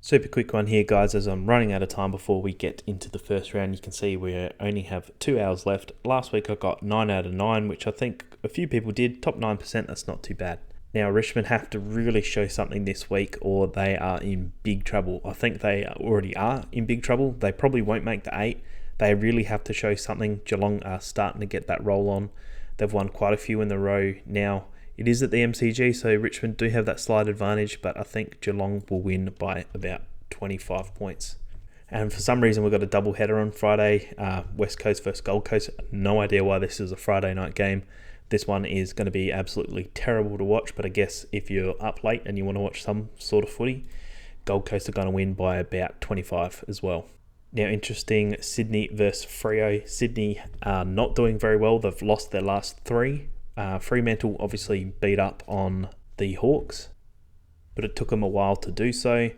Super quick one here, guys, as I'm running out of time before we get into the first round. You can see we only have 2 hours left. Last week I got 9 out of 9, which I think a few people did. Top 9%, that's not too bad. Now, Richmond have to really show something this week or they are in big trouble. I think they already are in big trouble. They probably won't make the 8. They really have to show something. Geelong are starting to get that roll on. They've won quite a few in a row now. It is at the MCG, so Richmond do have that slight advantage, but I think Geelong will win by about 25 points. And for some reason, we've got a double header on Friday, West Coast versus Gold Coast. No idea why this is a Friday night game. This one is going to be absolutely terrible to watch, but I guess if you're up late and you want to watch some sort of footy, Gold Coast are going to win by about 25 as well. Now, interesting, Sydney versus Freo. Sydney are not doing very well. They've lost their last 3. Fremantle obviously beat up on the Hawks, but it took them a while to do so.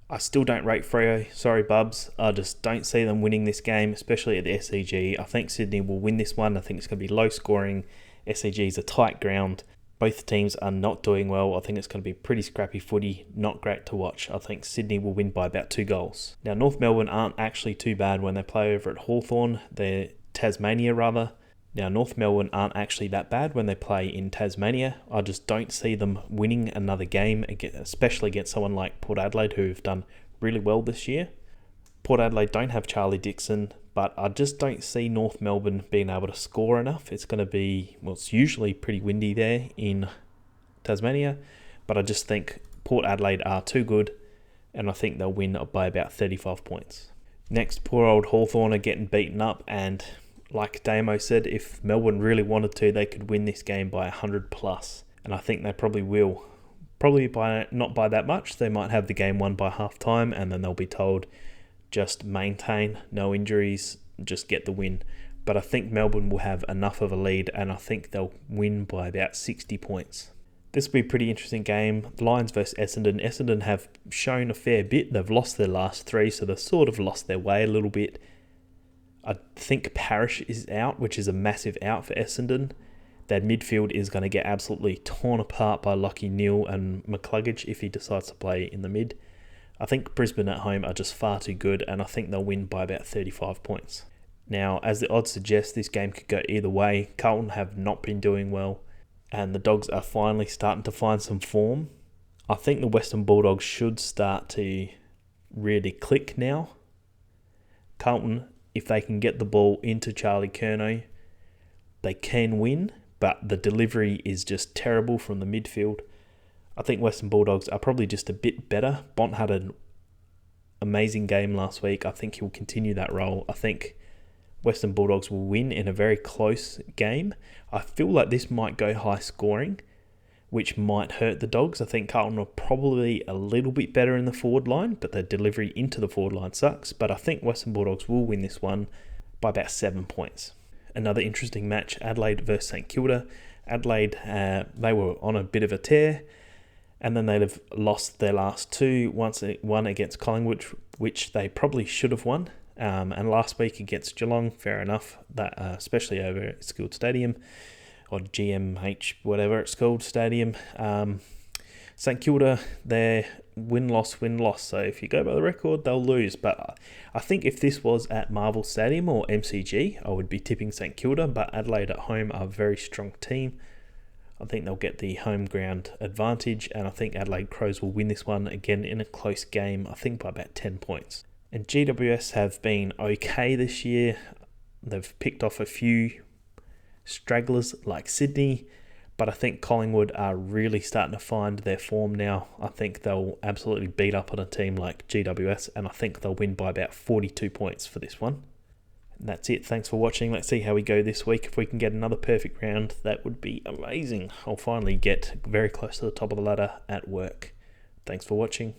I still don't rate Freo. Sorry, Bubs. I just don't see them winning this game, especially at the SCG. I think Sydney will win this one. I think it's going to be low scoring. SCG is a tight ground. Both teams are not doing well. I think it's going to be pretty scrappy footy. Not great to watch. I think Sydney will win by about 2 goals. Now, North Melbourne aren't actually too bad when they play over at Hawthorn. They're Tasmania, rather. Now, North Melbourne aren't actually that bad when they play in Tasmania. I just don't see them winning another game, especially against someone like Port Adelaide, who have done really well this year. Port Adelaide don't have Charlie Dixon, but I just don't see North Melbourne being able to score enough. It's going to be, well, it's usually pretty windy there in Tasmania, but I just think Port Adelaide are too good, and I think they'll win by about 35 points. Next, poor old Hawthorn are getting beaten up, and like Damo said, if Melbourne really wanted to, they could win this game by 100 plus. And I think they probably will. Probably not by that much. They might have the game won by half time and then they'll be told, just maintain, no injuries, just get the win. But I think Melbourne will have enough of a lead and I think they'll win by about 60 points. This will be a pretty interesting game. The Lions versus Essendon. Essendon have shown a fair bit. They've lost their last 3, so they've sort of lost their way a little bit. I think Parrish is out, which is a massive out for Essendon. Their midfield is going to get absolutely torn apart by Lockie Neal and McCluggage if he decides to play in the mid. I think Brisbane at home are just far too good, and I think they'll win by about 35 points. Now, as the odds suggest, this game could go either way. Carlton have not been doing well, and the Dogs are finally starting to find some form. I think the Western Bulldogs should start to really click now. Carlton, if they can get the ball into Charlie Curnow, they can win, but the delivery is just terrible from the midfield. I think Western Bulldogs are probably just a bit better. Bont had an amazing game last week. I think he'll continue that role. I think Western Bulldogs will win in a very close game. I feel like this might go high scoring, which might hurt the Dogs. I think Carlton are probably a little bit better in the forward line, but their delivery into the forward line sucks. But I think Western Bulldogs will win this one by about 7 points. Another interesting match, Adelaide versus St Kilda. Adelaide, they were on a bit of a tear, and then they've lost their last 2. One against Collingwood, which they probably should have won. And last week against Geelong, fair enough, that especially over at Skilled Stadium, or GMH, whatever it's called, stadium. St Kilda, their win-loss. So if you go by the record, they'll lose. But I think if this was at Marvel Stadium or MCG, I would be tipping St Kilda. But Adelaide at home are a very strong team. I think they'll get the home ground advantage. And I think Adelaide Crows will win this one again in a close game, I think by about 10 points. And GWS have been okay this year. They've picked off a few stragglers like Sydney, but I think Collingwood are really starting to find their form now. I think they'll absolutely beat up on a team like GWS, and I think they'll win by about 42 points for this one. And that's it. Thanks for watching. Let's see how we go this week. If we can get another perfect round, that would be amazing. I'll finally get very close to the top of the ladder at work. Thanks for watching.